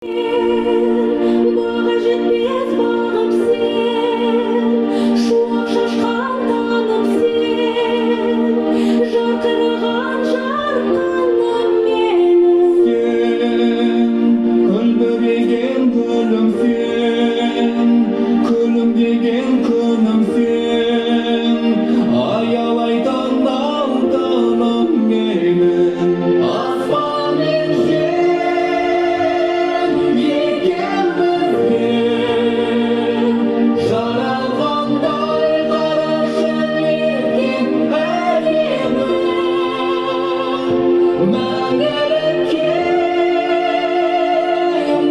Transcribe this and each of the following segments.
Баға жетпес бағым сен, шуақ шашқан таңым сен, жарқыраған жарқыным менің. Сен күлбіреген гүлім сен, күлімдеген күнім сен, аялайтын алтыным менің. Аспан мен жер екен бізге, жаралғандай қарашы неткен әдемі. Мәңгілікке,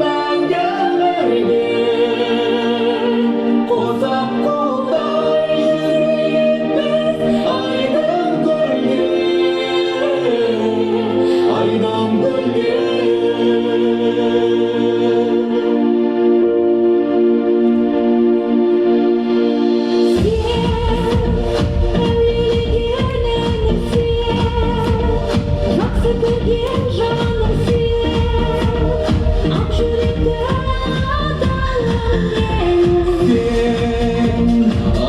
мәңгі бірге, қосақ қолдай жүрейік біз айдын көлге, айдын көлге. Жақсы көрген жаным сен, ақ жүректі адамым менің. Сен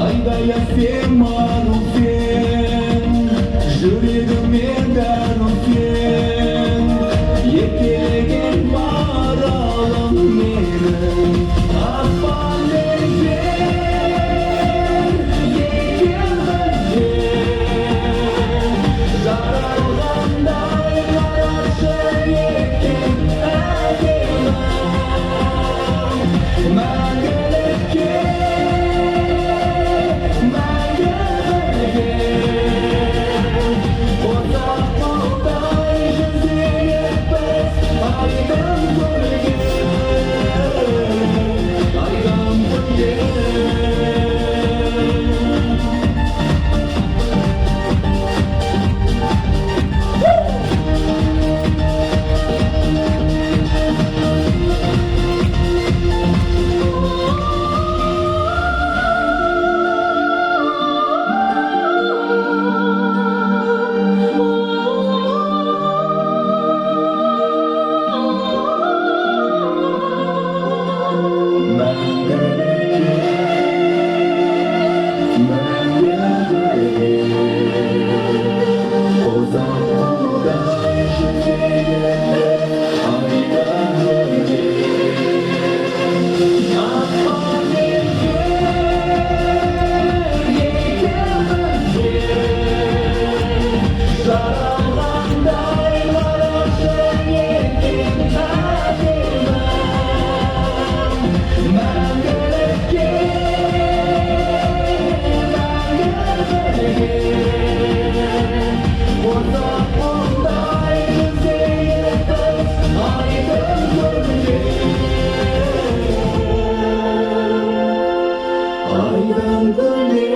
айдай әсем ару сен, жүрегіме дәнім сен, еркелеген маралым менің. Аспан мен жер екен бізге, жаралғандай қарашы неткен әдемі. Мәңгілікке, мәңгі бірге, қосақ қолдай жүзейік біз айдын көлге, айдын көлге. Жаралғандай қарашы неткен әдемі. Мәңгілікке, мәңгі бірге, қосақ қолдай жүзейік біз айдын көлге, айдын көлге.